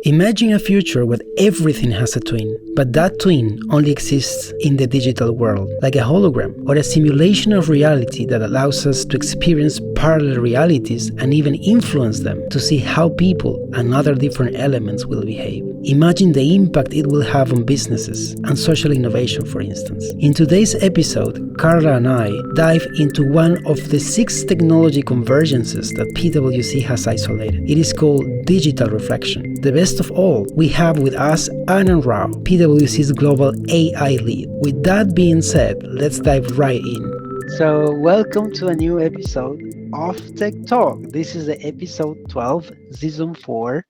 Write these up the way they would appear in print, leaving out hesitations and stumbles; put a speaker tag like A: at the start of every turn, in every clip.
A: Imagine a future where everything has a twin, but that twin only exists in the digital world, like a hologram or a simulation of reality that allows us to experience parallel realities and even influence them to see how people and other different elements will behave. Imagine the impact it will have on businesses and social innovation, for instance. In today's episode, Carla and I dive into one of the 6 technology convergences that PwC has isolated. It is called digital reflection. The best of all, we have with us Anand Rao, PwC's global AI lead. With that being said, let's dive right in. So, welcome to a new episode of TechTalk. This is the episode 12, season 4,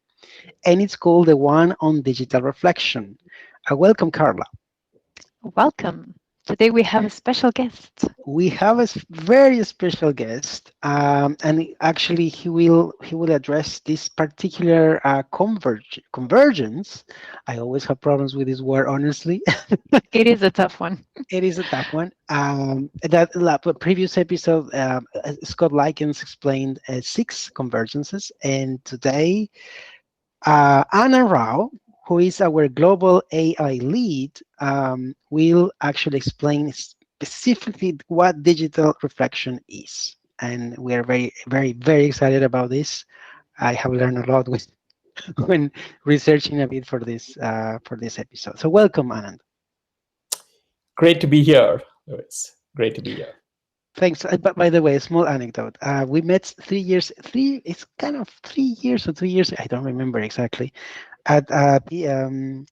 A: and it's called the one on digital reflection. Welcome, Carla.
B: Welcome. Today we have a special guest.
A: We have a very special guest, and actually he will address this particular convergence. I always have problems with this word, honestly.
B: It is a tough one.
A: It is a tough one. That previous episode, Scott Likens explained 6 convergences, and today, Anand Rao, who is our global AI lead, will actually explain specifically what digital reflection is. And we are very, very, very excited about this. I have learned a lot when researching a bit for this episode. So welcome, Anand.
C: Great to be here, Luis. Great to be here.
A: Thanks. But by the way, a small anecdote. We met 3 years. It's kind of 3 years or 2 years. I don't remember exactly. At the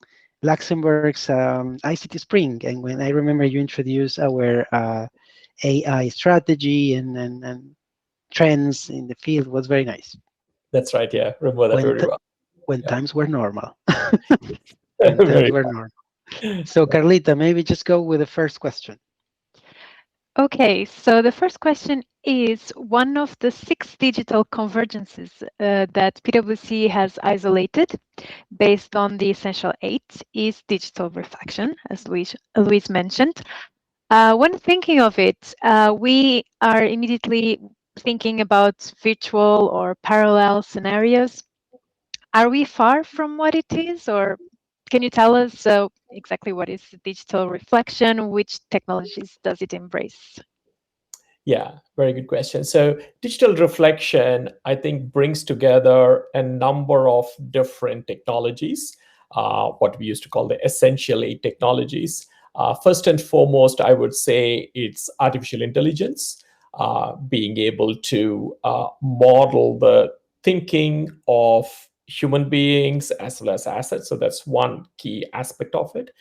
A: Luxembourg's ICT Spring, and when I remember you introduced our AI strategy and trends in the field, was very nice.
C: That's right. Yeah, remember that very well.
A: When
C: Yeah.
A: times were normal. When times
C: Very
A: were normal. So, Carlita, maybe just go with the first question.
B: Okay, so the first question is one of the 6 digital convergences that PwC has isolated based on the essential 8 is digital reflection, as Luis mentioned. When thinking of it, we are immediately thinking about virtual or parallel scenarios. Are we far from what it is, or can you tell us exactly what is digital reflection? Which technologies does it embrace?
C: Yeah, very good question. So digital reflection, I think, brings together a number of different technologies, what we used to call the essential 8 technologies. First and foremost, I would say it's artificial intelligence, being able to model the thinking of human beings as well as assets. So that's one key aspect of it.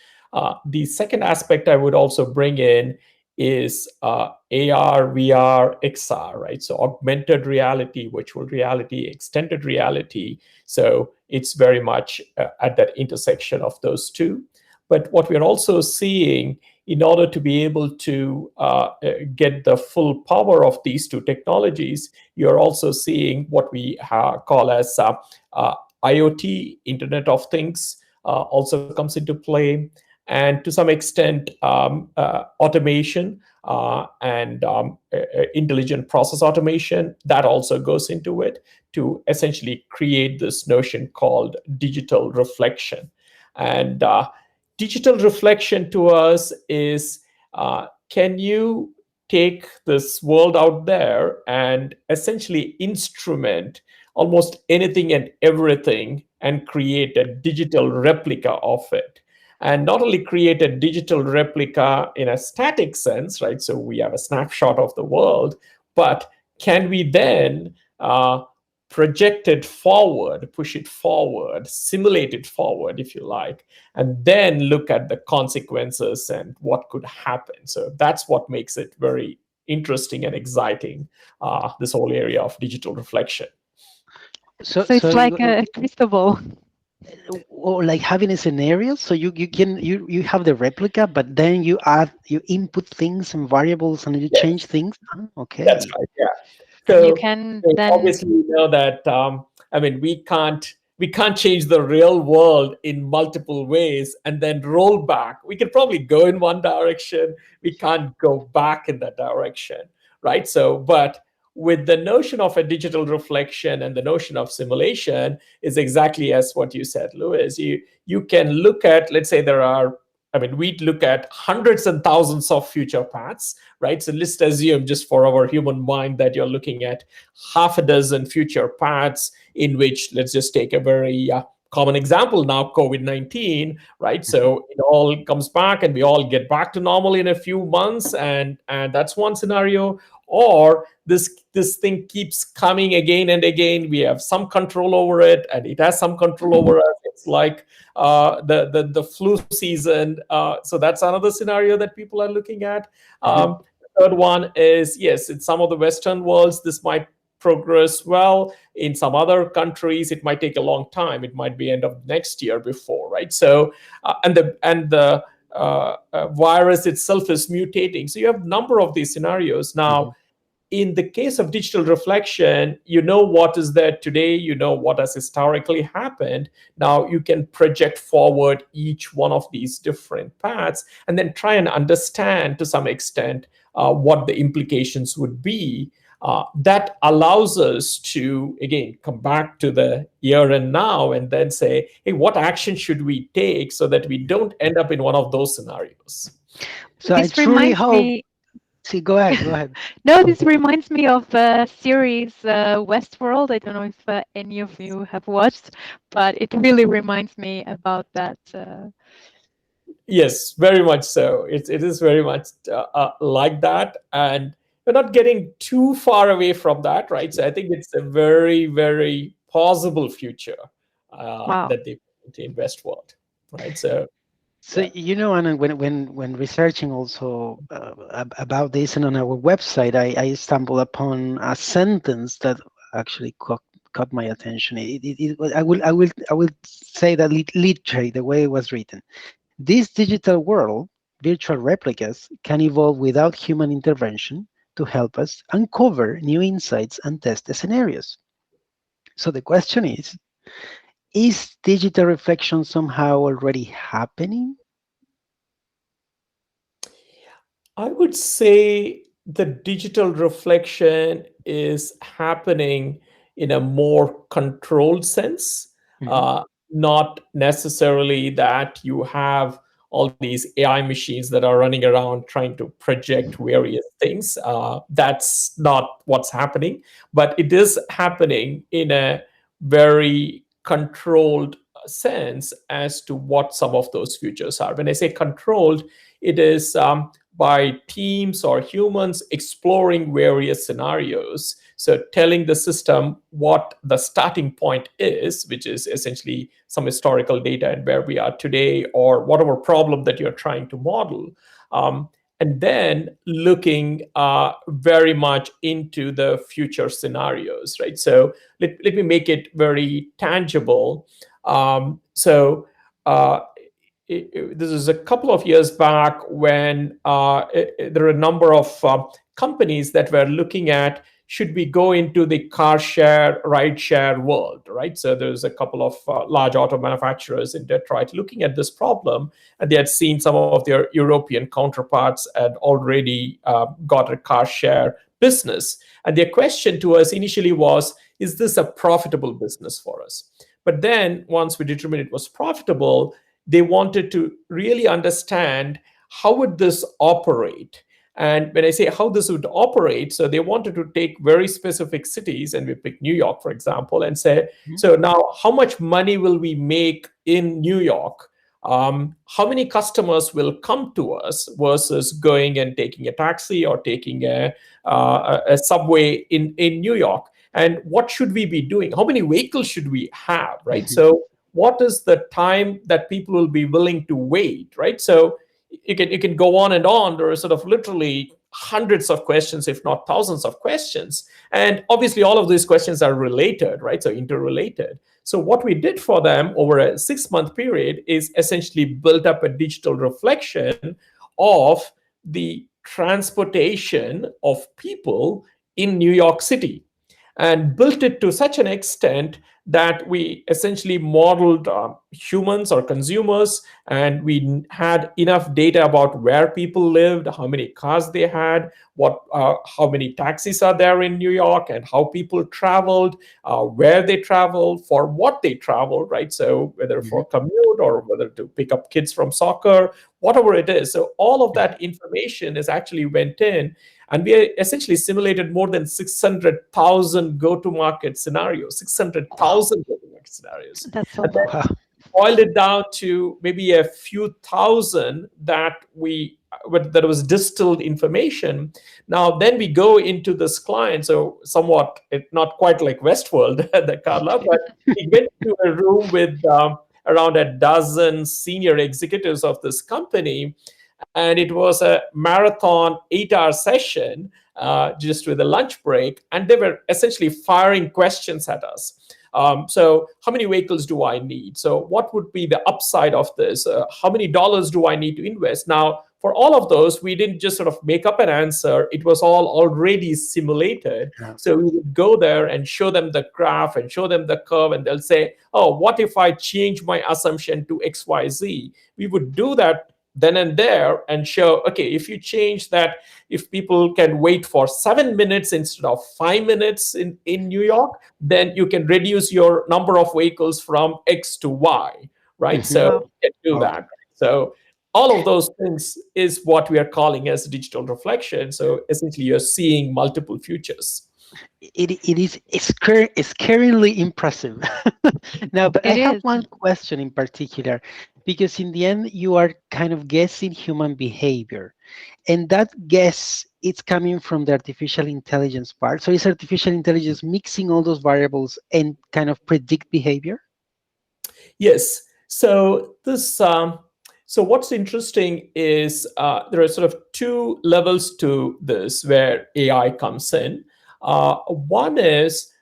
C: The second aspect I would also bring in is AR, VR, XR, right? So augmented reality, virtual reality, extended reality. So it's very much at that intersection of those two. But what we're also seeing, in order to be able to get the full power of these two technologies, you're also seeing what we call as IoT, Internet of Things, also comes into play. And to some extent, automation and intelligent process automation, that also goes into it to essentially create this notion called digital reflection. And digital reflection to us is, can you take this world out there and essentially instrument almost anything and everything and create a digital replica of it? And not only create a digital replica in a static sense, right? So we have a snapshot of the world, but can we then project it forward, push it forward, simulate it forward, if you like, and then look at the consequences and what could happen? So that's what makes it very interesting and exciting, this whole area of digital reflection.
B: So it's like a crystal ball.
A: Or like having a scenario, so you have the replica, but then you input things and variables and you
C: Yes.
A: change things. Okay,
C: That's right. Yeah.
B: So you can then
C: obviously we know that we can't change the real world in multiple ways and then roll back. We can probably go in one direction. We can't go back in that direction, right? So, but with the notion of a digital reflection and the notion of simulation is exactly as what you said, Louis. You can look at, let's say there are, I mean, we look at hundreds and thousands of future paths, right? So let's assume, just for our human mind, that you're looking at half a dozen future paths in which, let's just take a very common example now, COVID-19, right? So it all comes back and we all get back to normal in a few months, and that's one scenario. Or this thing keeps coming again and again. We have some control over it, and it has some control over us. It's like the flu season. So that's another scenario that people are looking at. The third one is, yes, in some of the Western worlds, this might progress well. In some other countries, it might take a long time. It might be end of next year before, right? So, and the virus itself is mutating. So you have a number of these scenarios now. In the case of digital reflection, you know what is there today, you know what has historically happened. Now you can project forward each one of these different paths and then try and understand to some extent what the implications would be. That allows us to, again, come back to the here and now and then say, hey, what action should we take so that we don't end up in one of those scenarios?
A: So
B: This
A: I truly
B: reminds
A: hope.
B: me.
A: See, go ahead.
B: No, this reminds me of a series, Westworld. I don't know if any of you have watched, but it really reminds me about that.
C: Yes, very much so. It is very much like that, and we're not getting too far away from that, right? So I think it's a very, very plausible future
B: Wow.
C: that they put in Westworld, right? So
A: So Anand, when researching also about this, and on our website, I stumbled upon a sentence that actually caught my attention. I will say that literally the way it was written. This digital world, virtual replicas, can evolve without human intervention to help us uncover new insights and test the scenarios. So the question is digital reflection somehow already happening?
C: I would say the digital reflection is happening in a more controlled sense, not necessarily that you have all these AI machines that are running around trying to project various things. That's not what's happening, but it is happening in a very controlled sense as to what some of those futures are. When I say controlled, it is by teams or humans exploring various scenarios. So telling the system what the starting point is, which is essentially some historical data and where we are today, or whatever problem that you're trying to model. And then looking very much into the future scenarios, right? So let me make it very tangible. So this is a couple of years back when there were a number of companies that were looking at, should we go into the car share, ride share world, right? So there's a couple of large auto manufacturers in Detroit looking at this problem, and they had seen some of their European counterparts had already got a car share business. And their question to us initially was, is this a profitable business for us? But then once we determined it was profitable, they wanted to really understand how would this operate. And when I say how this would operate, so they wanted to take very specific cities, and we picked New York, for example, and say, so now how much money will we make in New York? How many customers will come to us versus going and taking a taxi or taking a subway in New York? And what should we be doing? How many vehicles should we have, right? So what is the time that people will be willing to wait, right? So you can go on and on. There are sort of literally hundreds of questions, if not thousands of questions. And obviously all of these questions are related, right? So interrelated. So what we did for them over a 6-month period is essentially built up a digital reflection of the transportation of people in New York City, and built it to such an extent that we essentially modeled humans or consumers, and we had enough data about where people lived, how many cars they had, how many taxis are there in New York, and how people traveled, where they traveled, for what they traveled, right? So whether for commute or whether to pick up kids from soccer, whatever it is. So all of that information is actually went in, and we essentially simulated more than 600,000 go-to-market scenarios, 600,000 go-to-market scenarios.
B: That's a
C: And then
B: lot.
A: Wow.
C: boiled it down to maybe a few thousand that was distilled information. Now then we go into this client, so somewhat not quite like Westworld, the Carla, but we went to a room with around a dozen senior executives of this company, and it was a marathon 8-hour session, just with a lunch break, and they were essentially firing questions at us. So how many vehicles do I need? So what would be the upside of this? How many dollars do I need to invest? Now, for all of those, we didn't just sort of make up an answer. It was all already simulated.
A: Yeah.
C: So we would go there and show them the graph and show them the curve, and they'll say, oh, what if I change my assumption to XYZ? We would do that then and there and show, okay, if you change that, if people can wait for 7 minutes instead of 5 minutes in New York, then you can reduce your number of vehicles from X to Y, right? So
B: Wow.
C: you can do that. So all of those things is what we are calling as digital reflection. So essentially, you're seeing multiple futures.
A: It is scaringly impressive. Now, but I
B: It
A: have
B: is.
A: one question in particular, because in the end, you are kind of guessing human behavior. And that guess, it's coming from the artificial intelligence part. So is artificial intelligence mixing all those variables and kind of predict behavior?
C: Yes. So so what's interesting is there are sort of two levels to this where AI comes in. One is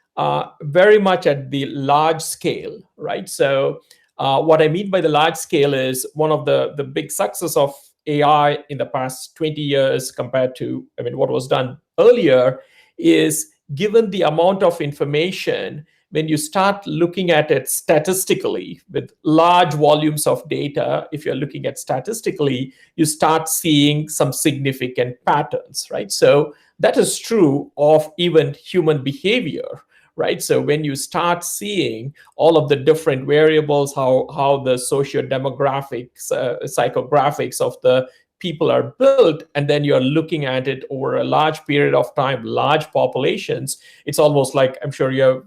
C: very much at the large scale, right? So what I mean by the large scale is one of the big success of AI in the past 20 years compared to, I mean, what was done earlier is given the amount of information, when you start looking at it statistically with large volumes of data, if you're looking at statistically, you start seeing some significant patterns, right? So that is true of even human behavior, right? So when you start seeing all of the different variables, how the socio-demographics, psychographics of the people are built, and then you're looking at it over a large period of time, large populations, it's almost like, I'm sure you're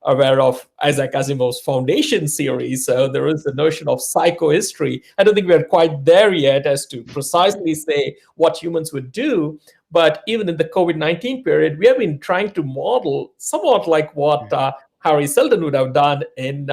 C: aware of Isaac Asimov's Foundation series. So there is the notion of psychohistory. I don't think we're quite there yet as to precisely say what humans would do. But even in the COVID-19 period, we have been trying to model somewhat like what Harry Seldon would have done in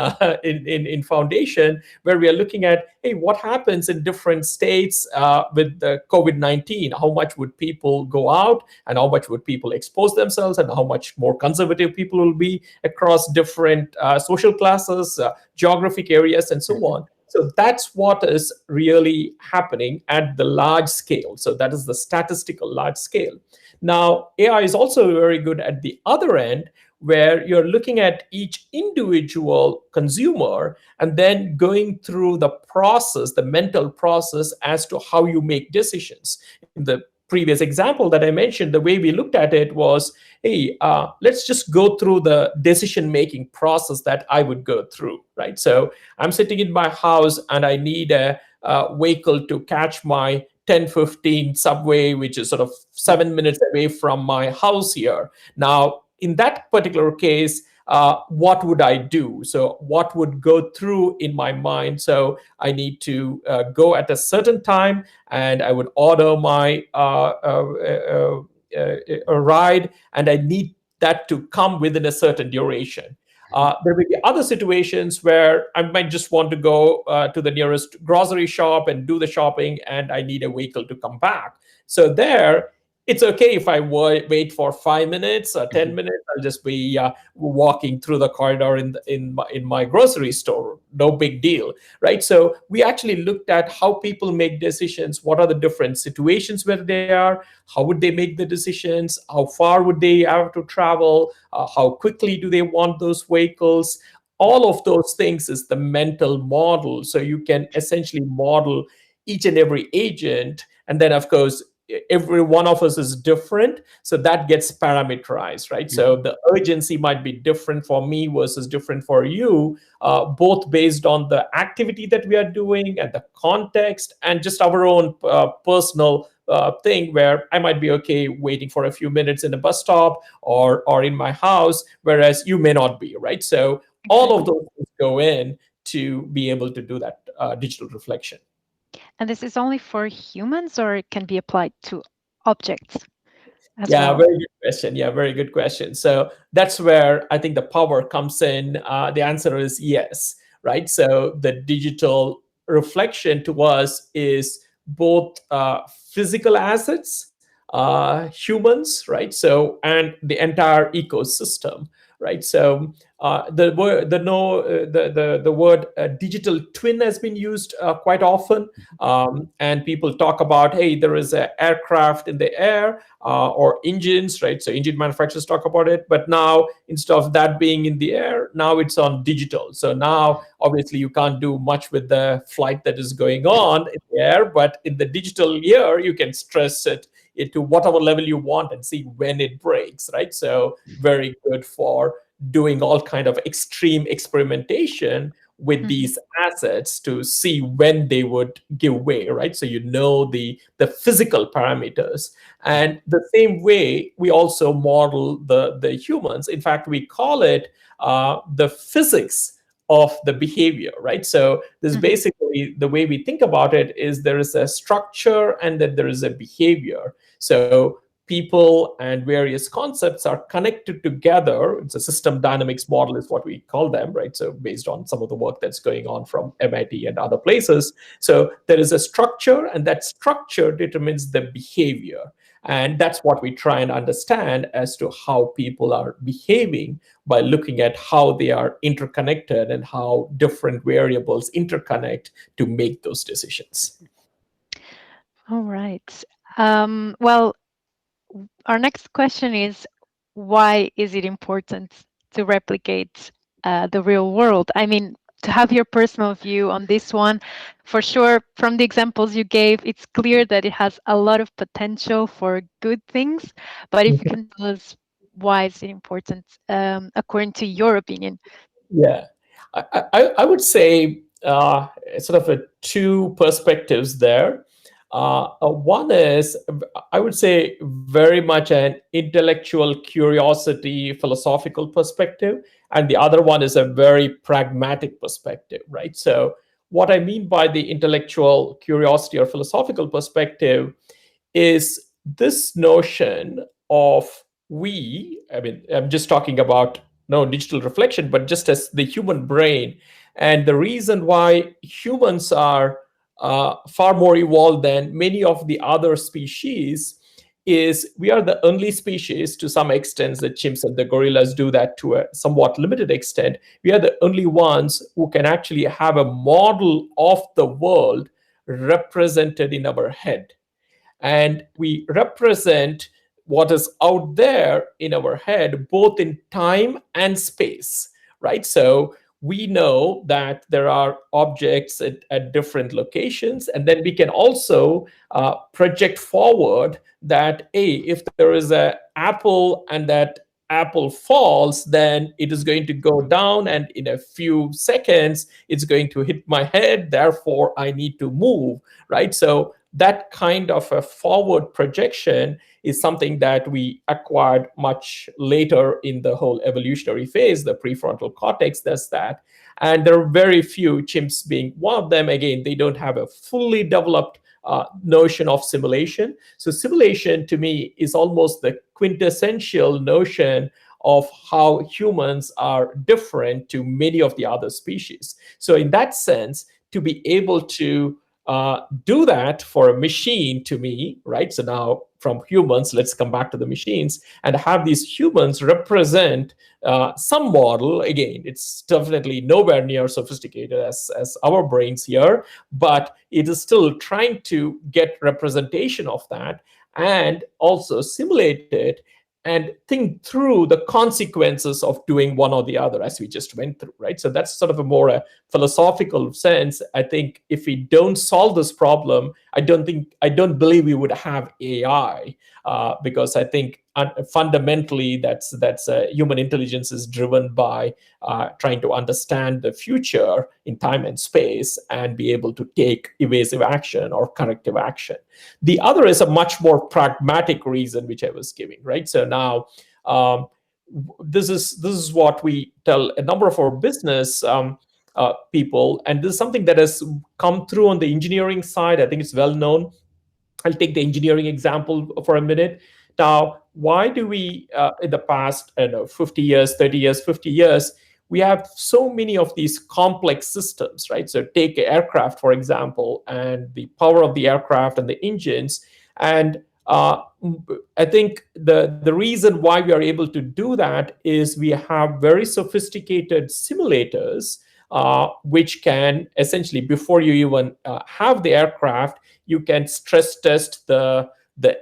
C: Foundation, where we are looking at, hey, what happens in different states with the COVID-19? How much would people go out, and how much would people expose themselves, and how much more conservative people will be across different social classes, geographic areas, and so on. So that's what is really happening at the large scale. So that is the statistical large scale. Now, AI is also very good at the other end, where you're looking at each individual consumer and then going through the process, the mental process as to how you make decisions. In the previous example that I mentioned, the way we looked at it was, hey, let's just go through the decision-making process that I would go through, right? So I'm sitting in my house and I need a vehicle to catch my 10:15 subway, which is sort of 7 minutes away from my house here. Now, in that particular case, what would I do? So what would go through in my mind? So I need to go at a certain time, and I would order my a ride, and I need that to come within a certain duration. There may be other situations where I might just want to go to the nearest grocery shop and do the shopping, and I need a vehicle to come back. So there, it's okay if I wait for 5 minutes or 10 minutes. I'll just be walking through the corridor in my grocery store. No big deal, right? So we actually looked at how people make decisions. What are the different situations where they are? How would they make the decisions? How far would they have to travel? How quickly do they want those vehicles? all of those things is the mental model. So you can essentially model each and every agent. And then, of course, every one of us is different. So that gets parameterized, right? So the urgency might be different for me versus different for you, both based on the activity that we are doing and the context and just our own personal thing, where I might be okay waiting for a few minutes in a bus stop or in my house, whereas you may not be, right? So all of
B: Exactly.
C: those things go in to be able to do that digital reflection.
B: And this is only for humans, or it can be applied to objects as
C: Yeah,
B: well?
C: very good question. Yeah, very good question. So that's where I think the power comes in. The answer is yes, right? So the digital reflection to us is both physical assets, humans, right? So and the entire ecosystem, right? So the word the no the word digital twin has been used quite often, and people talk about, hey, there is an aircraft in the air, or engines, right? So engine manufacturers talk about it, but now instead of that being in the air, now it's on digital. So now obviously you can't do much with the flight that is going on in the air, but in the digital year you can stress it to whatever level you want and see when it breaks, right? So very good for doing all kind of extreme experimentation with
B: Mhm.
C: these assets to see when they would give way, right? So you know the physical parameters. And the same way, we also model the humans. In fact, we call it the physics of the behavior, right? So this
B: Mhm.
C: basically, the way we think about it is there is a structure and then there is a behavior. So people and various concepts are connected together. It's a system dynamics model is what we call them, right? So based on some of the work that's going on from MIT and other places. So there is a structure, and that structure determines the behavior. And that's what we try and understand as to how people are behaving by looking at how they are interconnected and how different variables interconnect to make those decisions.
B: All right. Well, our next question is, why is it important to replicate the real world? I mean, to have your personal view on this one, for sure, from the examples you gave, it's clear that it has a lot of potential for good things. But if you can tell us why is it important, according to your opinion?
C: Yeah, I would say sort of two perspectives there. One is, I would say, very much an intellectual curiosity, philosophical perspective, and the other one is a very pragmatic perspective, right? So, what I mean by the intellectual curiosity or philosophical perspective is this notion of I mean, I'm just talking about no digital reflection, but just as the human brain. And the reason why humans are far more evolved than many of the other species is we are the only species, to some extent, the chimps and the gorillas do that to a somewhat limited extent. We are the only ones who can actually have a model of the world represented in our head, and we represent what is out there in our head both in time and space, right? So we know that there are objects at different locations, and then we can also project forward that, hey, if there is a apple and that apple falls, then it is going to go down, and in a few seconds it's going to hit my head, therefore I need to move, right? So that kind of a forward projection is something that we acquired much later in the whole evolutionary phase. The prefrontal cortex does that. And there are very few, chimps being one of them. Again, they don't have a fully developed notion of simulation. So, simulation to me is almost the quintessential notion of how humans are different to many of the other species. So, in that sense, to be able to do that for a machine, to me, right? So now from humans, let's come back to the machines and have these humans represent some model. Again, it's definitely nowhere near sophisticated as our brains here, but it is still trying to get representation of that and also simulate it and think through the consequences of doing one or the other, as we just went through, right? So that's sort of a more philosophical sense. I think if we don't solve this problem, I don't believe we would have AI, because I think fundamentally that's human intelligence is driven by trying to understand the future in time and space and be able to take evasive action or corrective action. The other is a much more pragmatic reason, which I was giving, right? So now, this is what we tell a number of our business people, and this is something that has come through on the engineering side. I think it's well known. I'll take the engineering example for a minute. Now, why do we, in the past, I don't know, 50 years, 30 years, 50 years, we have so many of these complex systems, right? So take aircraft, for example, and the power of the aircraft and the engines. And I think the reason why we are able to do that is we have very sophisticated simulators, which can essentially, before you even have the aircraft, you can stress test the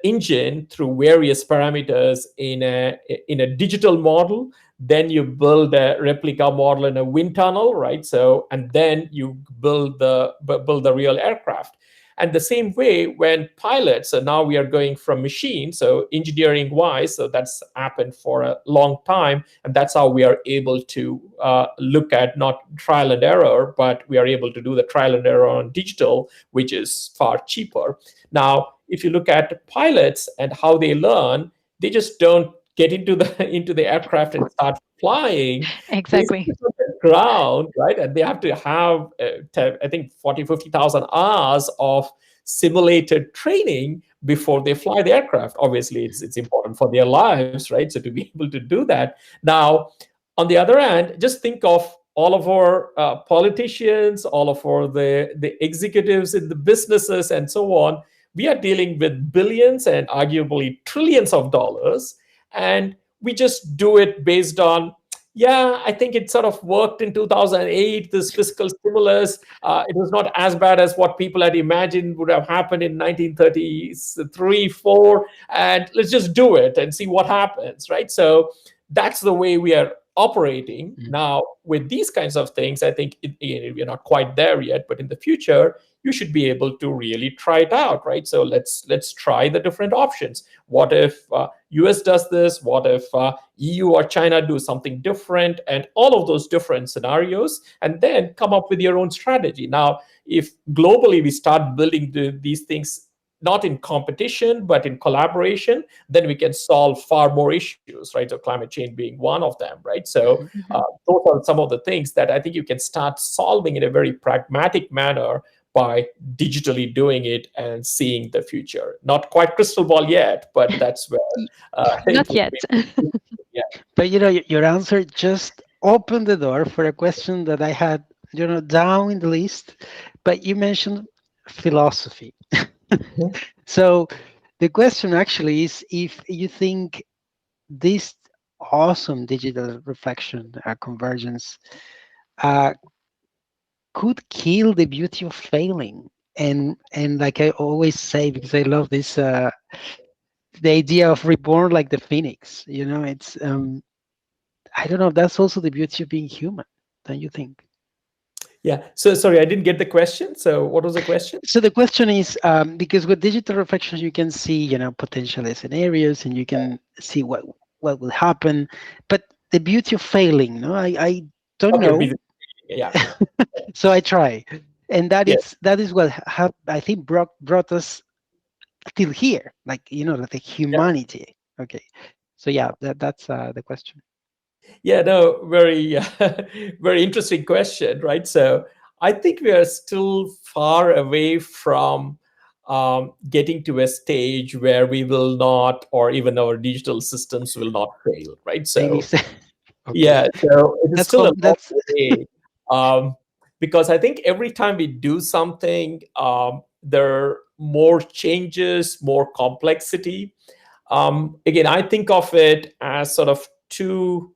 C: engine through various parameters in a digital model. Then you build a replica model in a wind tunnel, right? So, and then you build the real aircraft. And the same way, when pilots, so now we are going from machine, so engineering wise, so that's happened for a long time. And that's how we are able to look at not trial and error, but we are able to do the trial and error on digital, which is far cheaper. Now, if you look at pilots and how they learn, they just don't get into the aircraft and start flying. They
B: Exactly.
C: sit on the ground, right? And they have to have, I think, 40, 50,000 hours of simulated training before they fly the aircraft. Obviously, it's important for their lives, right? So to be able to do that. Now, on the other hand, just think of all of our politicians, all of our the executives in the businesses and so on. We are dealing with billions and arguably trillions of dollars, and we just do it based on, yeah, I think it sort of worked in 2008, this fiscal stimulus. It was not as bad as what people had imagined would have happened in 1933, 4, and let's just do it and see what happens, right? So that's the way we are operating. Now, with these kinds of things, I think we're not quite there yet, but in the future, you should be able to really try it out, right? So let's try the different options. What if US does this? What if EU or China do something different? And all of those different scenarios, and then come up with your own strategy. Now, if globally we start building these things not in competition, but in collaboration, then we can solve far more issues, right? So climate change being one of them, right? So those are some of the things that I think you can start solving in a very pragmatic manner by digitally doing it and seeing the future. Not quite crystal ball yet, but that's where
B: Not yet.
C: Yeah.
A: But your answer just opened the door for a question that I had, down in the list. But you mentioned philosophy. So the question actually is if you think this awesome digital reflection convergence uh, could kill the beauty of failing. And like I always say, because I love this, the idea of reborn like the phoenix. It's I don't know. That's also the beauty of being human, don't you think?
C: Yeah. So sorry, I didn't get the question. So what was the question?
A: So the question is, because with digital reflections, you can see, potential scenarios, and you can see what will happen. But the beauty of failing, no, I don't
C: Okay.
A: know.
C: Yeah.
A: So I try, and
C: Yes.
A: that is what I think brought us till here, like like the
C: Yeah.
A: humanity. Okay, so yeah, that's the question.
C: Yeah, no, very, very interesting question, right? So I think we are still far away from getting to a stage where we will not, or even our digital systems will not fail, right?
A: Maybe
C: So
A: okay.
C: yeah, so it is
A: That's
C: still a
A: hope.
C: long
A: That's
C: way, because I think every time we do something, there are more changes, more complexity. Again, I think of it as sort of two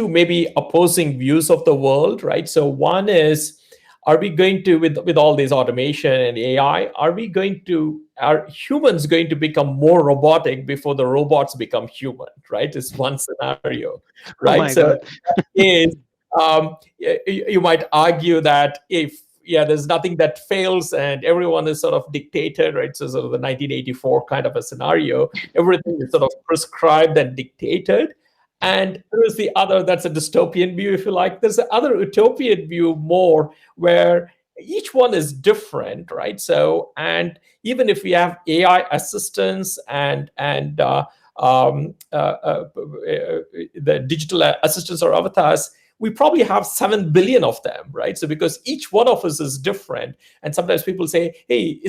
C: maybe opposing views of the world, right? So one is are we going to, with all this automation and AI, are humans going to become more robotic before the robots become human, right? Is one scenario,
A: Oh
C: right?
A: my
C: So
A: God.
C: is you might argue that if there's nothing that fails and everyone is sort of dictated, right? So sort of the 1984 kind of a scenario, everything is sort of prescribed and dictated. And there is the other, that's a dystopian view, if you like. There's the other utopian view more, where each one is different, right? So, and even if we have AI assistants the digital assistants or avatars, we probably have 7 billion of them, right? So because each one of us is different, and sometimes people say, hey,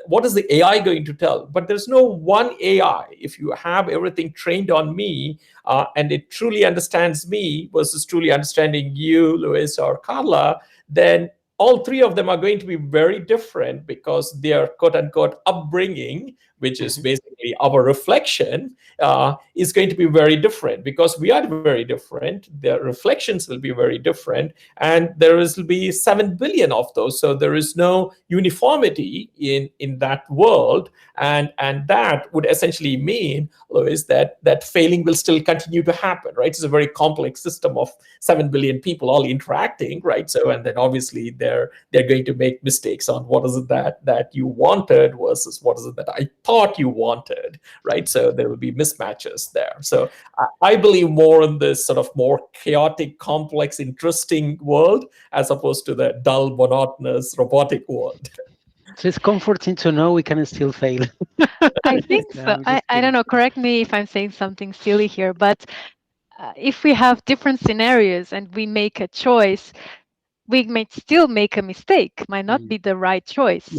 C: what is the AI going to tell? But there's no one AI. If you have everything trained on me, and it truly understands me versus truly understanding you, Luis or Carla, then all three of them are going to be very different, because their quote unquote upbringing, which is basically our reflection, is going to be very different, because we are very different. Their reflections will be very different, and will be 7 billion of those. So there is no uniformity in that world, and that would essentially mean, Louis, that failing will still continue to happen, right? It's a very complex system of 7 billion people all interacting, right? So, and then obviously they're going to make mistakes on what is it that you wanted versus what is it that I thought you wanted, right? So there will be mismatches there. So I believe more in this sort of more chaotic, complex, interesting world, as opposed to the dull, monotonous, robotic world.
A: So it's comforting to know we can still fail.
B: I think
A: No,
B: so.
A: I'm
B: I,
A: just
B: I don't
A: kidding.
B: know, correct me if I'm saying something silly here, but if we have different scenarios and we make a choice, we might still make a mistake, might not be the right choice.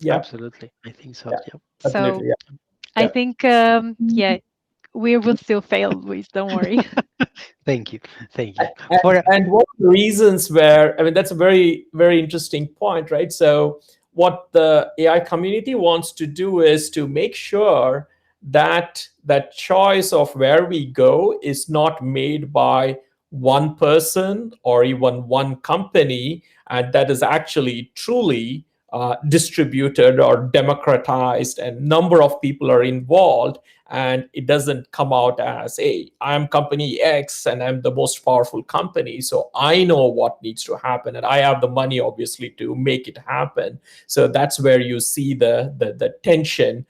C: Yeah,
A: Absolutely. I think so.
C: yeah,
A: Yeah.
B: So
C: absolutely. Yeah,
B: I
C: yeah.
B: think, yeah, we will still fail, Luis, don't worry.
A: Thank you. Thank you.
C: And,
A: For
C: and one of the reasons where, I mean, that's a very, very interesting point, right? So, what the AI community wants to do is to make sure that that choice of where we go is not made by one person or even one company, and that is actually truly distributed or democratized, and number of people are involved, and it doesn't come out as, hey, I'm company X and I'm the most powerful company, so I know what needs to happen and I have the money obviously to make it happen. So that's where you see the tension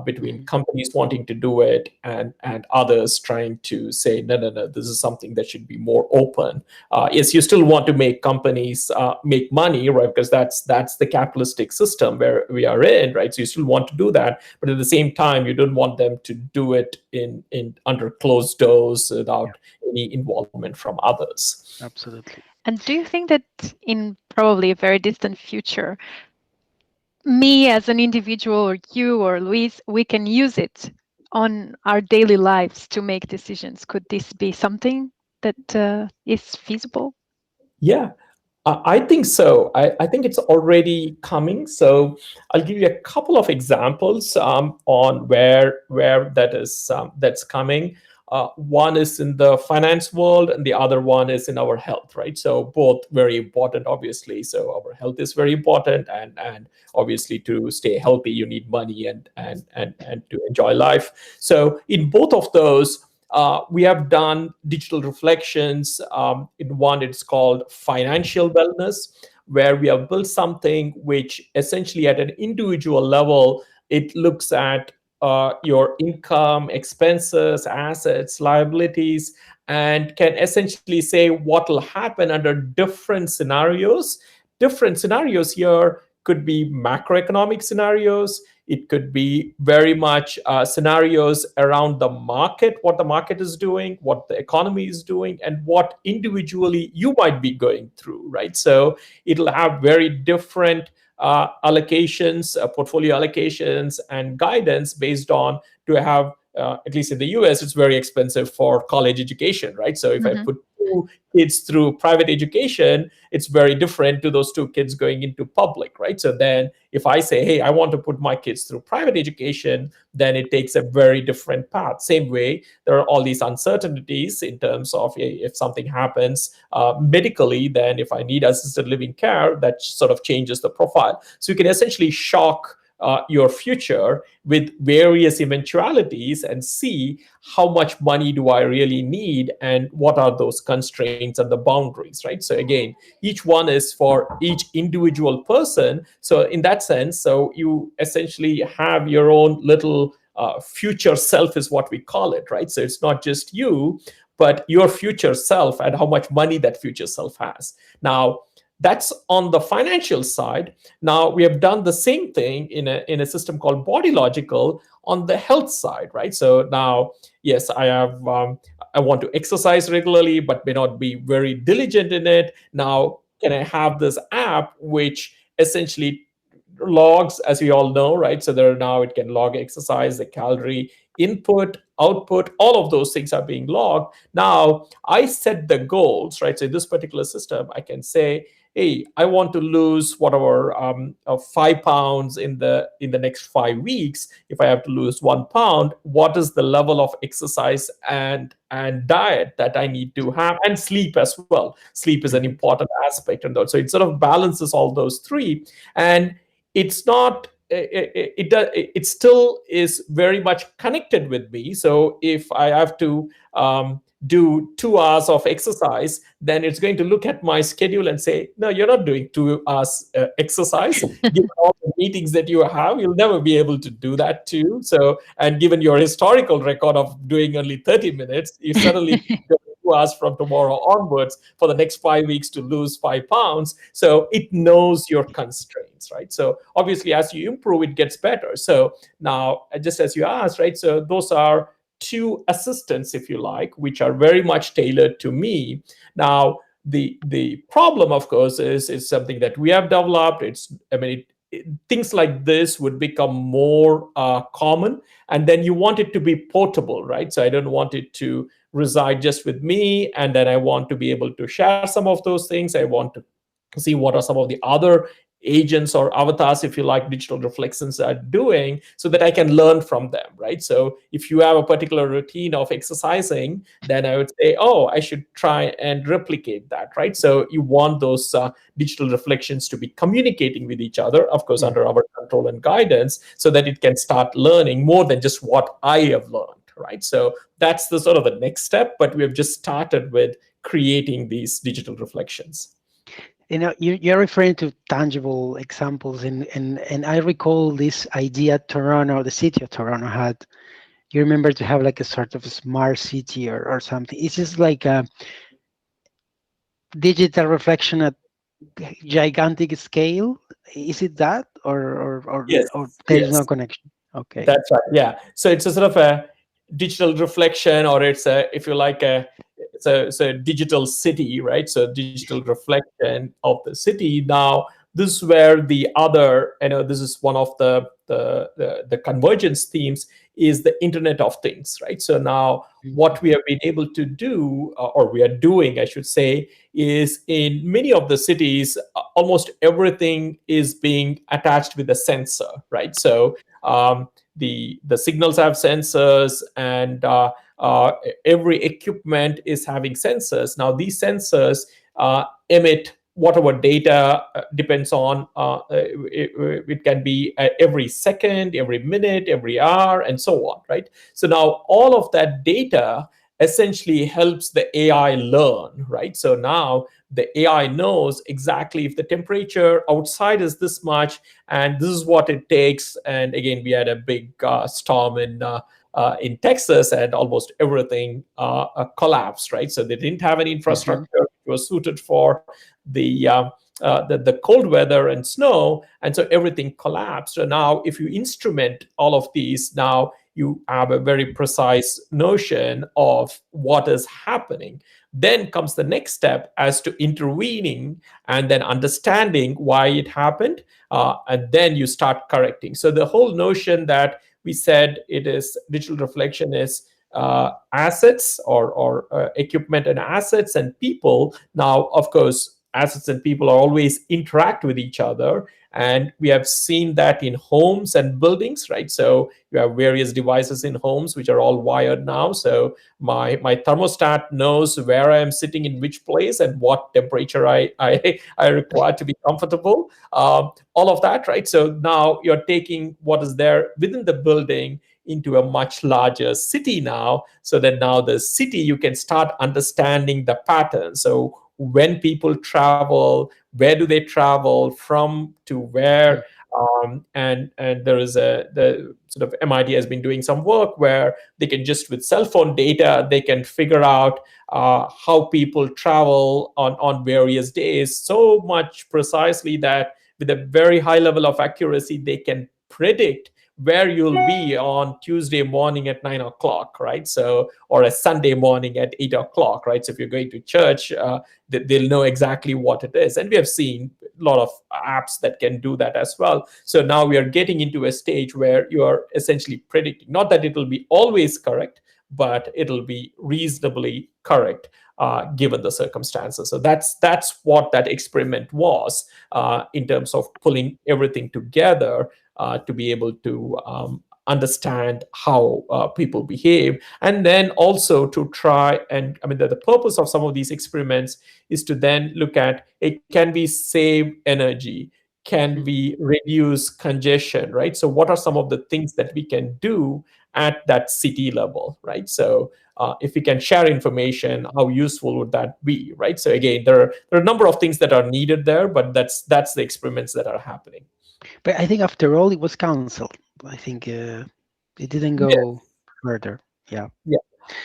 C: between companies wanting to do it, and others trying to say, no, no, no, this is something that should be more open. Yes, you still want to make companies make money, right? Because that's the capitalistic system where we are in, right? So you still want to do that, but at the same time, you don't want them to do it in under closed doors
A: yeah,
C: without any involvement from others.
A: absolutely.
B: And do you think that in probably a very distant future, me as an individual, or you or Luis, we can use it on our daily lives to make decisions? Could this be something that is feasible?
C: Yeah, I think so. I think it's already coming. So I'll give you a couple of examples on where that's coming. One is in the finance world, and the other one is in our health, right? So both very important, obviously. So our health is very important, and obviously to stay healthy, you need money and to enjoy life. So in both of those, we have done digital reflections. In one, it's called financial wellness, where we have built something which essentially at an individual level, it looks at your income, expenses, assets, liabilities, and can essentially say what will happen under different scenarios. Different scenarios here could be macroeconomic scenarios. It could be very much scenarios around the market, what the market is doing, what the economy is doing, and what individually you might be going through, right? So it'll have very different allocations, portfolio allocations, and guidance based on, to have at least in the US, it's very expensive for college education, right? So if I
B: Mhm.
C: put two kids through private education, it's very different to those two kids going into public, right? So then if I say, hey, I want to put my kids through private education, then it takes a very different path. Same way, there are all these uncertainties in terms of if something happens medically, then if I need assisted living care, that sort of changes the profile. So you can essentially shock your future with various eventualities and see how much money do I really need and what are those constraints and the boundaries, right? So again, each one is for each individual person. So in that sense, so you essentially have your own little future self is what we call it, right? So it's not just you, but your future self and how much money that future self has. Now, that's on the financial side. Now we have done the same thing in a system called Body Logical on the health side, right? So now, yes, I want to exercise regularly, but may not be very diligent in it. Now, can I have this app which essentially logs, as we all know, right? So there are now it can log exercise, the calorie input, output, all of those things are being logged. Now I set the goals, right? So in this particular system, I can say, hey, I want to lose whatever 5 pounds in the next 5 weeks. If I have to lose 1 pound, what is the level of exercise and diet that I need to have, and sleep as well. Sleep is an important aspect, and so it sort of balances all those three. And it's not it still is very much connected with me. So if I have to do 2 hours of exercise, then it's going to look at my schedule and say, no, you're not doing 2 hours exercise. Given all the meetings that you have, you'll never be able to do that too. So, and given your historical record of doing only 30 minutes, you suddenly 2 hours from tomorrow onwards for the next 5 weeks to lose 5 pounds. So it knows your constraints, right? So obviously, as you improve, it gets better. So now, just as you asked, right? So those are two assistants, if you like, which are very much tailored to me. Now, the problem, of course, is something that we have developed. Things like this would become more common, and then you want it to be portable, right? So I don't want it to reside just with me, and then I want to be able to share some of those things. I want to see what are some of the other agents or avatars, if you like, digital reflections are doing, so that I can learn from them, right? So if you have a particular routine of exercising, then I would say, oh, I should try and replicate that, right? So you want those digital reflections to be communicating with each other, of course, under our control and guidance, so that it can start learning more than just what I have learned, right? So that's the sort of the next step, but we have just started with creating these digital reflections.
A: You're referring to tangible examples, and I recall this idea Toronto, the city of Toronto had. You remember to have like a sort of smart city or something. It's just like a digital reflection at gigantic scale. Is it that, or
C: Yes,
A: there is
C: yes.
A: no connection? Okay.
C: That's right. Yeah. So it's a sort of a digital reflection, or it's a, if you like, it's a digital city, right? So digital reflection of the city. Now, this is where the other, this is one of the convergence themes is the Internet of Things, right? So now what we have been able to do, or we are doing, I should say, is in many of the cities, almost everything is being attached with a sensor, right? So the signals have sensors, and every equipment is having sensors. Now these sensors emit whatever data depends on it can be every second, every minute, every hour, and so on, right? So now all of that data essentially helps the AI learn, right? So now the AI knows exactly if the temperature outside is this much, and this is what it takes. And again, we had a big storm in Texas, and almost everything collapsed, right? So they didn't have any infrastructure. It was suited for the cold weather and snow, and so everything collapsed. So now, if you instrument all of these, now you have a very precise notion of what is happening. Then comes the next step as to intervening and then understanding why it happened, and then you start correcting. So the whole notion that we said it is digital reflection is assets or equipment and assets and people. Now, of course, assets and people are always interact with each other, and we have seen that in homes and buildings, right? So you have various devices in homes which are all wired now. So my thermostat knows where I am sitting in which place and what temperature I require to be comfortable. All of that, right? So now you're taking what is there within the building into a much larger city now, so that now the city, you can start understanding the pattern. So when people travel, where do they travel from to where? And there is the sort of MIT has been doing some work where they can just, with cell phone data, they can figure out how people travel on various days so much precisely that with a very high level of accuracy they can predict where you'll be on Tuesday morning at 9 o'clock, right? So, or a Sunday morning at 8 o'clock, right? So, if you're going to church, they'll know exactly what it is. And we have seen a lot of apps that can do that as well. So, now we are getting into a stage where you are essentially predicting, not that it will be always correct, but it'll be reasonably correct. Given the circumstances, so that's what that experiment was, in terms of pulling everything together to be able to understand how people behave, and then also to try and, I mean, the purpose of some of these experiments is to then look at, it can we save energy, can we reduce congestion, right? So what are some of the things that we can do at that city level, right? So if we can share information, how useful would that be, right? So again, there are a number of things that are needed there, but that's the experiments that are happening.
A: But I think after all, it was cancelled. I think it didn't go further. Yeah.
C: Yeah.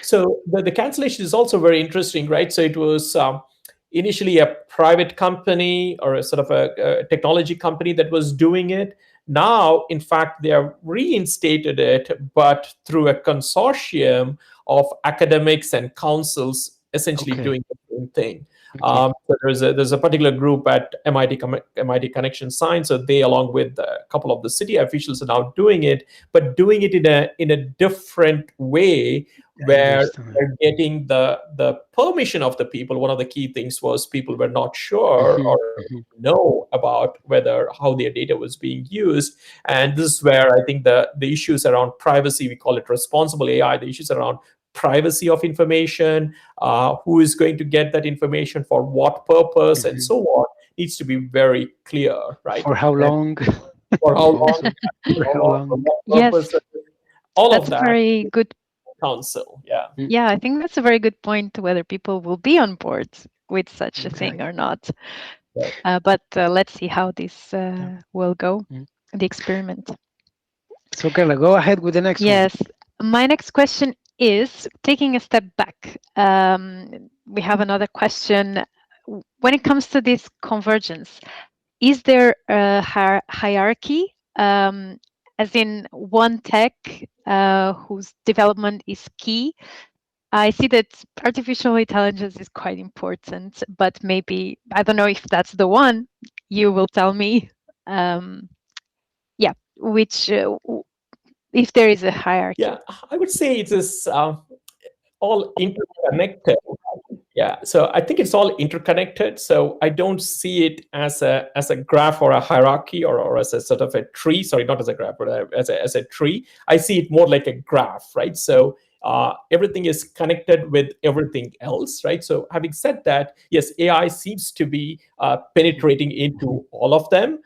C: So the cancellation is also very interesting, right? So it was initially a private company or a sort of a technology company that was doing it. Now, in fact, they have reinstated it, but through a consortium of academics and councils essentially
A: Okay.
C: doing the same thing.
A: Okay.
C: So there's a particular group at MIT Connection Science, so they, along with a couple of the city officials, are now doing it, but doing it in a different way,
A: I
C: where
A: understand.
C: they're getting the permission of the people. One of the key things was people were not sure
A: Hmm.
C: or
A: Hmm.
C: know about whether how their data was being used. And this is where I think the issues around privacy, we call it responsible AI, the issues around privacy of information, who is going to get that information for what purpose, and
A: Hmm.
C: so on, needs to be very clear, right?
A: For how
C: And
A: long?
C: for how long,
A: Also, for
C: how
A: how
C: long, for
A: long?
C: what
B: Yes,
C: purpose, all of
B: that's a
C: that,
B: very good.
C: council. Yeah.
A: Mm.
B: Yeah, I think that's a very good point, whether people will be on board with such a thing
A: Okay.
B: or not.
C: Right.
B: But let's see how this
A: Yeah.
B: will go,
A: Mm.
B: the experiment.
A: So, Carla, go ahead with the next one.
B: Yes, my next question is taking a step back. We have another question. When it comes to this convergence, is there a hierarchy, as in one tech whose development is key? I see that artificial intelligence is quite important, but maybe, I don't know if that's the one. You will tell me. Yeah, which if there is a hierarchy.
C: Yeah, I would say it is all interconnected. Yeah, so I think it's all interconnected. So I don't see it as a graph or a hierarchy, or as a sort of a tree. Sorry, not as a graph, but as a tree. I see it more like a graph, right? So everything is connected with everything else, right? So having said that, yes, AI seems to be penetrating into all of them.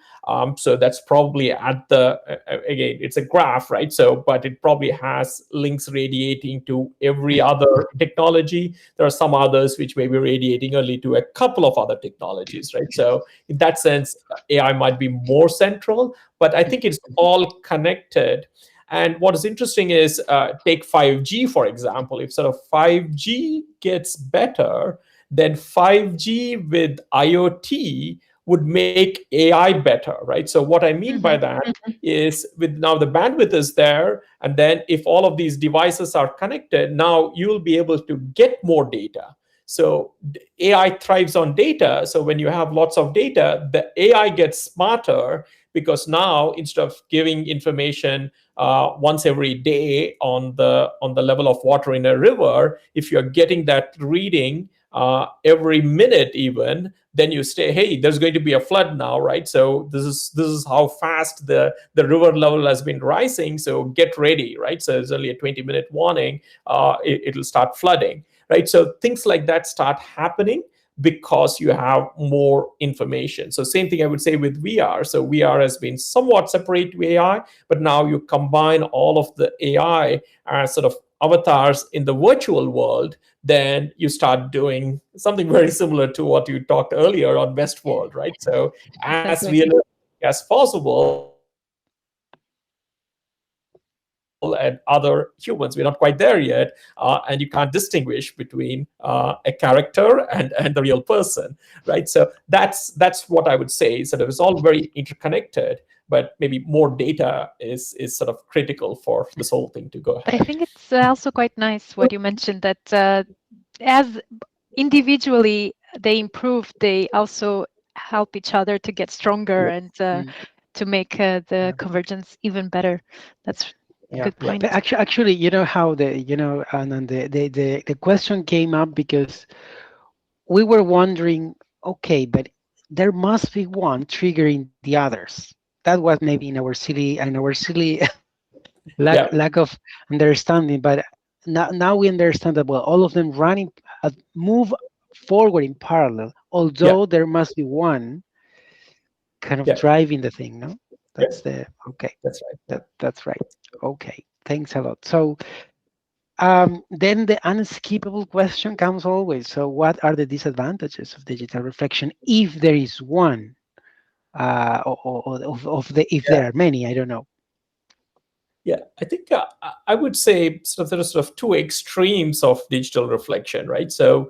C: So that's probably at the again, it's a graph, right? So, but it probably has links radiating to every other technology. There are some others which may be radiating only to a couple of other technologies, right? So, in that sense, AI might be more central, but I think it's all connected. And what is interesting is take 5G, for example. If sort of 5G gets better, then 5G with IoT would make AI better, right? So what I mean by that is, with now the bandwidth is there, and then if all of these devices are connected, now you'll be able to get more data. So AI thrives on data. So when you have lots of data, the AI gets smarter. because now instead of giving information once every day on the level of water in a river, if you're getting that reading every minute even, then you say, hey, there's going to be a flood now, right? So this is how fast the river level has been rising, so get ready, right? So it's only a 20-minute warning, it'll start flooding, right? So things like that start happening because you have more information. So same thing I would say with VR. So VR has been somewhat separate to AI, but now you combine all of the AI as sort of avatars in the virtual world, then you start doing something very similar to what you talked earlier on Westworld, right? So as
B: Exactly.
C: realistic as possible, and other humans, we're not quite there yet, and you can't distinguish between a character and the real person, right? So that's what I would say. Sort of, it's all very interconnected, but maybe more data is sort of critical for this whole thing to go ahead.
B: I think it's also quite nice what you mentioned that as individually they improve, they also help each other to get stronger and
A: Mm.
B: to make the convergence even better. That's a
A: Yeah,
B: good
C: Yeah,
B: point.
A: but actually, you know how and the question came up because we were wondering, okay, but there must be one triggering the others. That was maybe in our silly lack
C: yeah,
A: lack of understanding. But now we understand that, well, all of them running move forward in parallel,
C: yeah,
A: although there must be one kind of
C: yeah,
A: driving the thing. No,
C: yeah.
A: that's the okay.
C: That's right. Yeah.
A: That's right. Okay, thanks a lot. So then the unskippable question comes always. So, what are the disadvantages of digital reflection, if there is one, or of the if there are many? I don't know.
C: Yeah, I think I would say sort of there are sort of two extremes of digital reflection, right? So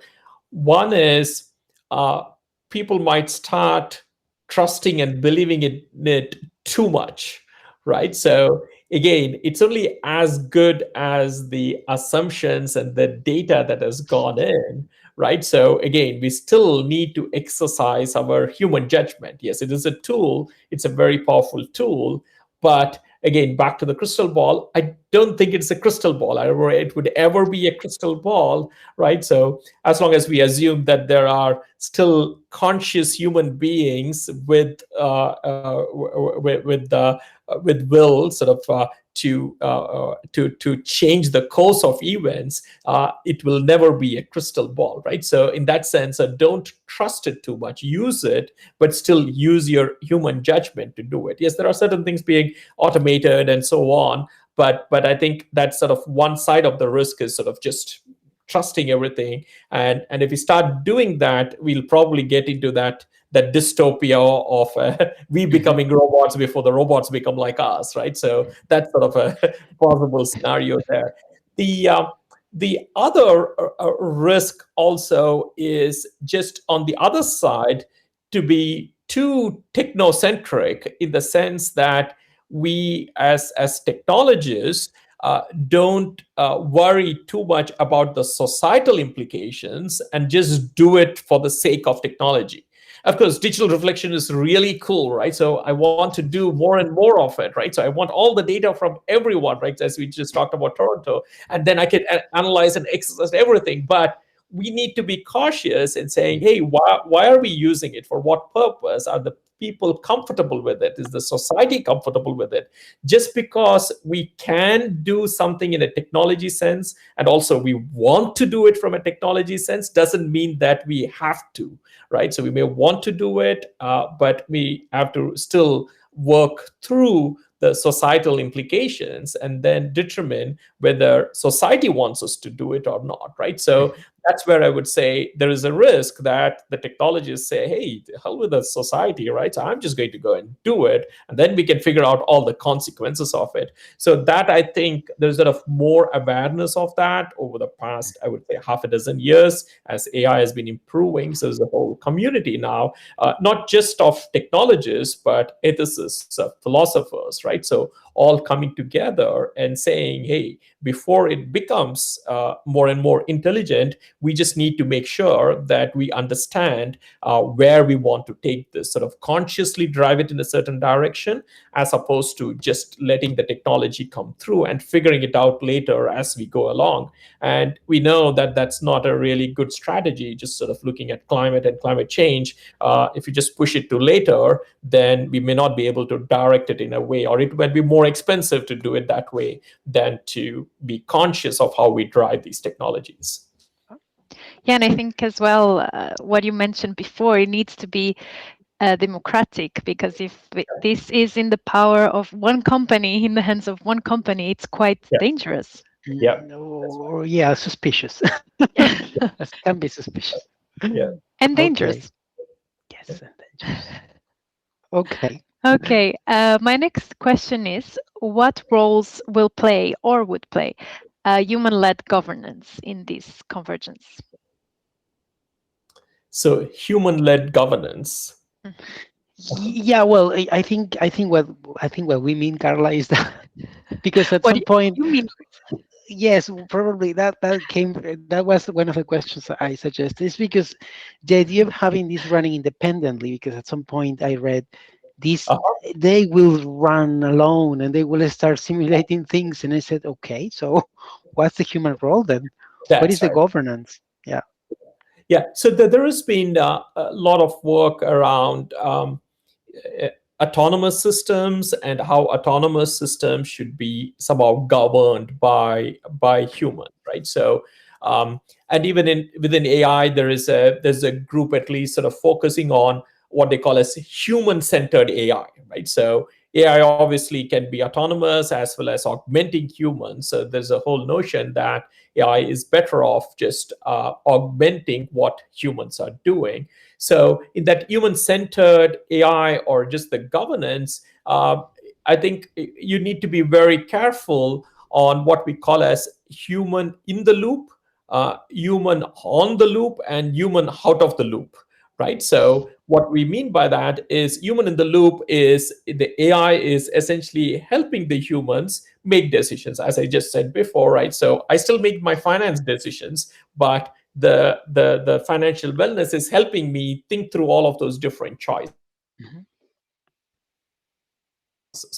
C: one is uh, people might start trusting and believing in it too much, right? So again, it's only as good as the assumptions and the data that has gone in, right? So again, we still need to exercise our human judgment. Yes, it is a tool, it's a very powerful tool, but again, back to the crystal ball, I don't think it's a crystal ball. I don't know it would ever be a crystal ball, right? So as long as we assume that there are still conscious human beings with will, sort of to change the course of events, it will never be a crystal ball, right? So in that sense, don't trust it too much. Use it, but still use your human judgment to do it. Yes, there are certain things being automated and so on, but I think that's sort of one side of the risk is sort of just trusting everything, and if we start doing that, we'll probably get into that dystopia of we
A: Mhm.
C: becoming robots before the robots become like us, right? So that's sort of a possible scenario there. The other risk also is just on the other side, to be too technocentric, in the sense that we as technologists don't worry too much about the societal implications and just do it for the sake of technology. Of course, digital reflection is really cool, right? So I want to do more and more of it, right? So I want all the data from everyone, right? As we just talked about Toronto, and then I can analyze and access everything. But we need to be cautious in saying, hey, why are we using it? For what purpose? Are the people comfortable with it? Is the society comfortable with it? Just because we can do something in a technology sense, and also we want to do it from a technology sense, doesn't mean that we have to, right? So we may want to do it, but we have to still work through the societal implications and then determine whether society wants us to do it or not, right? So that's where I would say there is a risk that the technologists say, hey, the hell with the society, right? So I'm just going to go and do it, and then we can figure out all the consequences of it. So that, I think there's sort of more awareness of that over the past, I would say, half a dozen years as AI has been improving. So there's a whole community now, not just of technologists, but ethicists, philosophers, right? So all coming together and saying, hey, before it becomes more and more intelligent, we just need to make sure that we understand where we want to take this, sort of consciously drive it in a certain direction, as opposed to just letting the technology come through and figuring it out later as we go along. And we know that that's not a really good strategy, just sort of looking at climate and climate change. If you just push it to later, then we may not be able to direct it in a way, or it might be more expensive to do it that way than to be conscious of how we drive these technologies.
B: Yeah, and I think as well, what you mentioned before, it needs to be democratic, because if this is in the power of one company, in the hands of one company, it's quite dangerous.
C: Yeah.
A: Or yeah, suspicious. It can be suspicious.
C: Yeah.
B: And dangerous.
A: Yes, and dangerous. Okay.
B: Okay, my next question is, what roles will play or would play human-led governance in this convergence?
C: So human-led governance.
A: Yeah, well, I think what we mean, Carla, is that because at
B: What
A: some
B: do
A: point,
B: you mean?
A: yes, probably that was one of the questions I suggested. Is because the idea of having this running independently, because at some point I read this,
C: Uh-huh.
A: they will run alone and they will start simulating things, and I said, okay, so what's the human role then? What is
C: That's
A: the
C: right.
A: governance? Yeah.
C: Yeah. So there has been a lot of work around uh, autonomous systems and how autonomous systems should be somehow governed by humans, right? So and even within AI, there's a group at least sort of focusing on what they call as human-centered AI, right? So AI obviously can be autonomous as well as augmenting humans. So there's a whole notion that AI is better off just augmenting what humans are doing. So in that human-centered AI or just the governance, I think you need to be very careful on what we call as human in the loop, human on the loop, and human out of the loop, right? So what we mean by that is human in the loop is the AI is essentially helping the humans make decisions, as I just said before, right? So I still make my finance decisions, but the financial wellness is helping me think through all of those different choices,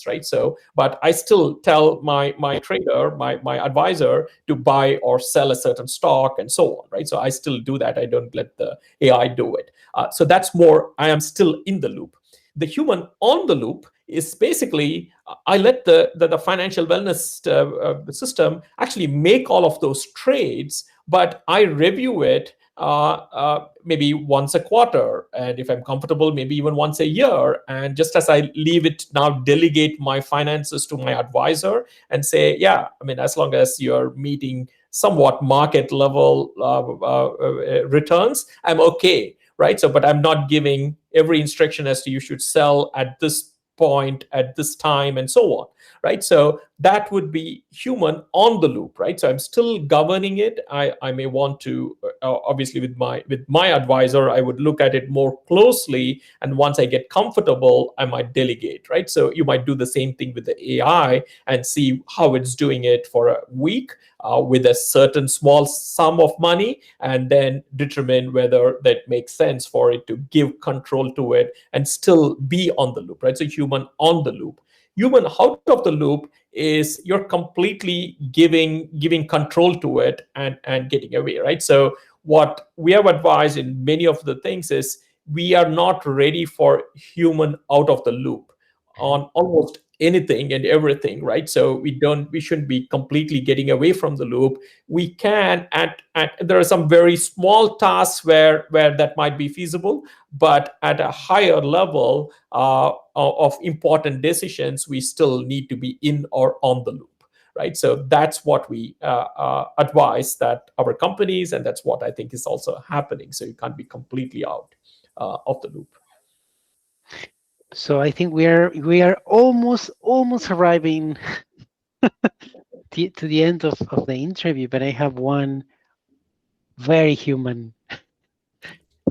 C: right? So but I still tell my trader, my advisor to buy or sell a certain stock and so on, right? So I still do that. I don't let the AI do it. So that's more, I am still in the loop. The human on the loop is basically I let the financial wellness system actually make all of those trades, but I review it maybe once a quarter, and if I'm comfortable, maybe even once a year. And just as I leave it now, delegate my finances to my advisor and say, yeah, I mean, as long as you're meeting somewhat market level returns, I'm okay, right? So, but I'm not giving every instruction as to you should sell at this point at this time and so on, right? So that would be human on the loop, right? So I'm still governing it. I may want to obviously with my advisor, I would look at it more closely, and once I get comfortable, I might delegate, right? So you might do the same thing with the AI and see how it's doing it for a week with a certain small sum of money, and then determine whether that makes sense for it to give control to it and still be on the loop, right? So human on the loop. Human out of the loop is you're completely giving control to it and getting away, right? So what we have advised in many of the things is we are not ready for human out of the loop on almost anything and everything, right? So we shouldn't be completely getting away from the loop. We can at there are some very small tasks where that might be feasible, but at a higher level of important decisions, we still need to be in or on the loop, right? So that's what we advise that our companies, and that's what I think is also happening. So you can't be completely out of the loop.
A: So I think we are almost arriving to the end of the interview, but I have one very human,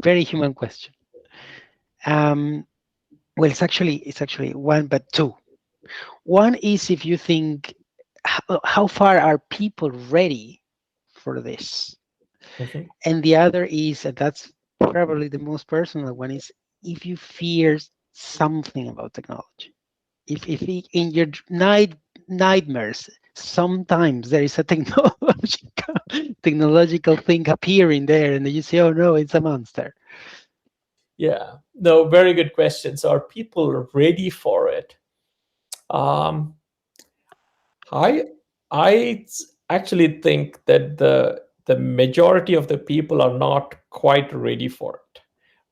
A: very human question. Well, it's actually one, but two. One is if you think, how far are people ready for this?
C: Mhm.
A: And the other is, and that's probably the most personal one, is if you fear something about technology. If in your nightmares, sometimes there is a technological thing appearing there, and you say, "Oh no, it's a monster."
C: Yeah, no, very good question. So are people ready for it? Um, I I actually think that the majority of the people are not quite ready for it,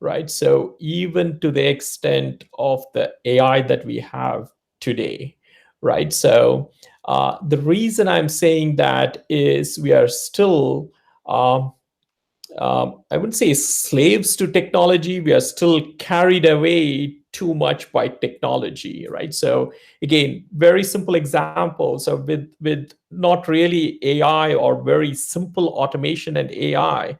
C: right? So even to the extent of the AI that we have today, right? So the reason I'm saying that is we are still um, I wouldn't say slaves to technology. We are still carried away too much by technology, right? So again, very simple example. So with not really AI or very simple automation and AI,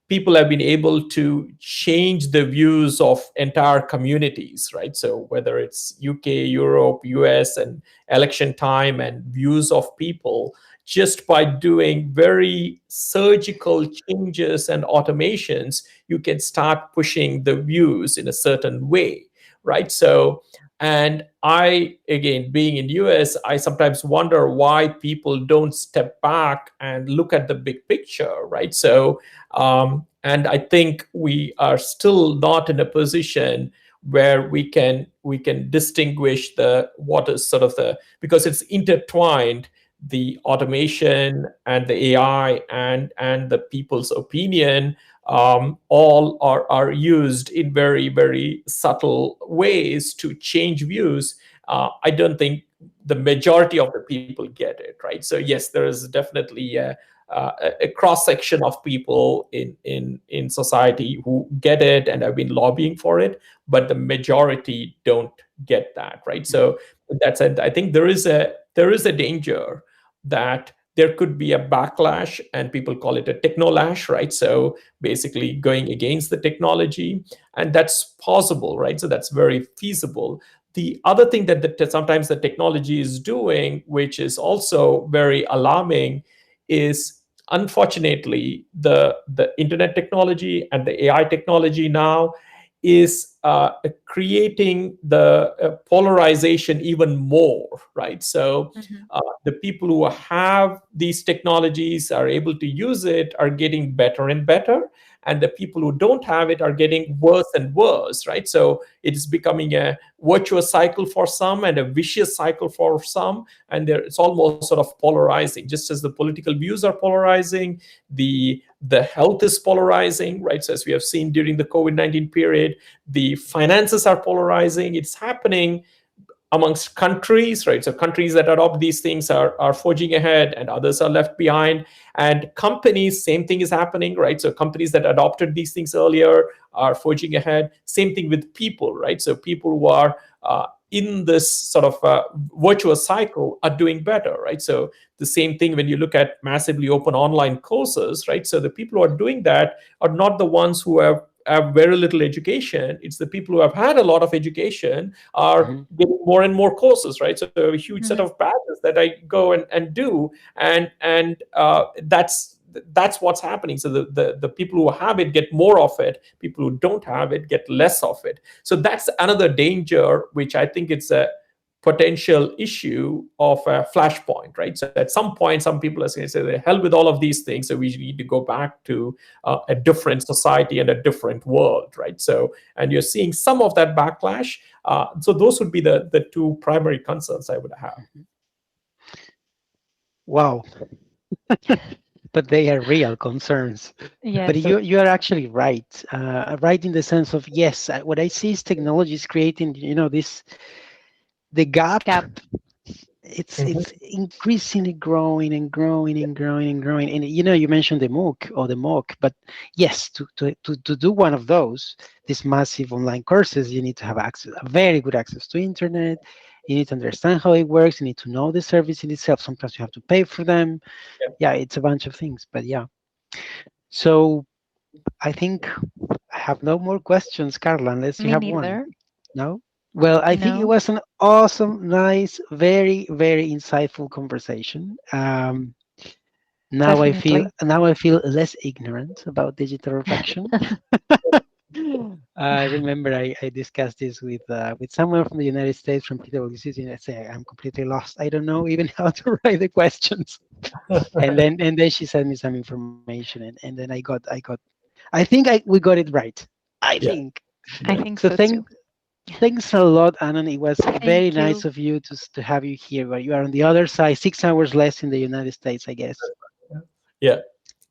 C: people have been able to change the views of entire communities, right? So whether it's UK, Europe, US, and election time and views of people just by doing very surgical changes and automations, you can start pushing the views in a certain way, right? So, and I, again, being in US, I sometimes wonder why people don't step back and look at the big picture, right? So, and I think we are still not in a position where we can distinguish the what is sort of the, because it's intertwined, the automation and the AI and the people's opinion, all are used in very very subtle ways to change views. I don't think the majority of the people get it, right? So yes, there is definitely a cross section of people in society who get it and have been lobbying for it, but the majority don't get that, right? So that's it. I think there is a danger that there could be a backlash, and people call it a technolash, right? So basically going against the technology, and that's possible, right? So that's very feasible. The other thing that sometimes the technology is doing, which is also very alarming, is unfortunately the internet technology and the AI technology now is creating the polarization even more, right? So
B: Mhm.
C: the people who have these technologies are able to use it are getting better and better, and the people who don't have it are getting worse and worse, right? So it's becoming a virtuous cycle for some and a vicious cycle for some, and it's almost sort of polarizing. Just as the political views are polarizing, the health is polarizing, right? So as we have seen during the COVID-19 period, the finances are polarizing. It's happening amongst countries, right? So countries that adopt these things are forging ahead and others are left behind. And companies, same thing is happening, right? So companies that adopted these things earlier are forging ahead. Same thing with people, right? So people who are in this sort of virtuous cycle are doing better, right? So the same thing when you look at massively open online courses, right? So the people who are doing that are not the ones who have very little education. It's the people who have had a lot of education are
A: Mhm.
C: getting more and more courses, right? So a huge set
B: Mhm.
C: of badges that I go and do, and that's what's happening. So the people who have it get more of it. People who don't have it get less of it. So that's another danger, which I think it's a potential issue of a flashpoint, right? So at some point, some people are going to say, "The hell with all of these things." So we need to go back to a different society and a different world, right? So, and you're seeing some of that backlash. So those would be the two primary concerns I would have.
A: Wow, but they are real concerns. But
B: Yes.
A: you are actually right. Right in the sense of, yes, what I see is technology is creating, this the gap.
B: Gap.
C: Mhm.
A: It's increasingly growing and growing and growing and growing. And you mentioned the MOOC or the MOOC, but yes, to do one of those, these massive online courses, you need to have access, a very good access to internet. You need to understand how it works. You need to know the service in itself. Sometimes you have to pay for them.
C: Yeah.
A: Yeah, it's a bunch of things. But yeah, so I think I have no more questions, Carla, unless you
B: Me
A: have one.
B: neither.
A: No? Well, I think it
B: No,
A: was an awesome, nice, very, very insightful conversation.
B: definitely.
A: Now I feel less ignorant about digital reflection. I remember I discussed this with someone from the United States from PwC, and I say I'm completely lost. I don't know even how to write the questions. And then she sent me some information, and then I think we got it right. I
C: Yeah,
A: think.
B: I
C: yeah.
B: think
A: So
B: so too.
A: thanks a lot, Anand. It was very
B: Thank
A: nice
B: you.
A: of you to have you here. But you are on the other side, 6 hours less in the United States, I guess.
C: Yeah.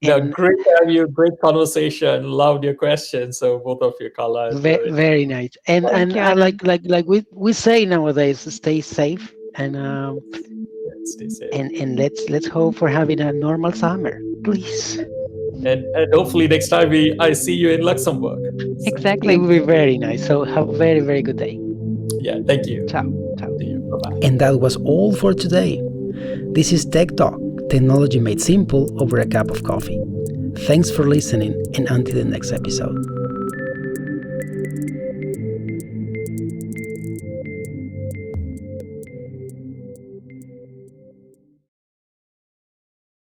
C: No,
A: And
C: great to have you. Great conversation. Loved your questions. So both of you, Carla and Rohit.
A: very nice. And
B: Thank you,
A: like
B: Anand.
A: we say nowadays, stay safe
C: Yeah, stay safe.
A: and let's hope for having a normal summer, please.
C: And hopefully next time I see you in Luxembourg. So,
A: It
B: Exactly.
A: will be very nice. So have a very, very good day.
C: yeah, thank you.
A: Ciao. Ciao.
C: See you. Bye bye.
A: And that was all for today. This is Tech Talk, technology made simple over a cup of coffee. Thanks for listening, and until the next episode.